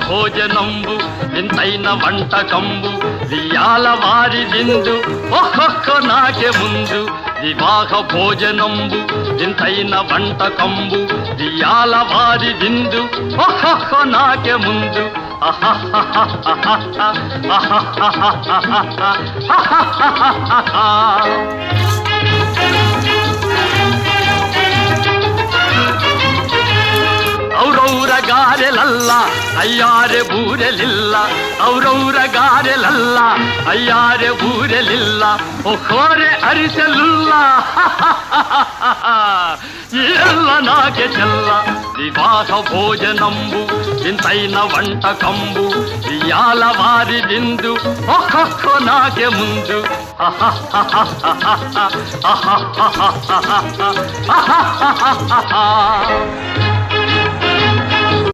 భోజనంబు వింతైన వంటకంబు వియాల వారి విందు ఒక్కొక్క నాకే ముందు వివాహ భోజనంబు వింతైన వంటకంబు వియాల వారి విందు ఒక్కొక్క నాకే ముందు ಔರೌರ ಗಾರೆಲಲ್ಲ ಅಯ್ಯಾರೆ ಬೂರೆಲಿಲ್ಲ ಔರೌರ ಗಾರೆಲಲ್ಲ ಅಯ್ಯಾರೆ ಬೂರೆಲಿಲ್ಲ ಒಕ್ಕೋರೆ ಅರಿಸಲಿಲ್ಲ ಎಲ್ಲ ನಾಗೆ ಚೆಲ್ಲ ವಿವಾಹ ಭೋಜನಂಬು ವಿಂತೈನ వంటకంబు వియాల వారి విందు ఒక్కొక్క నాకే ముందు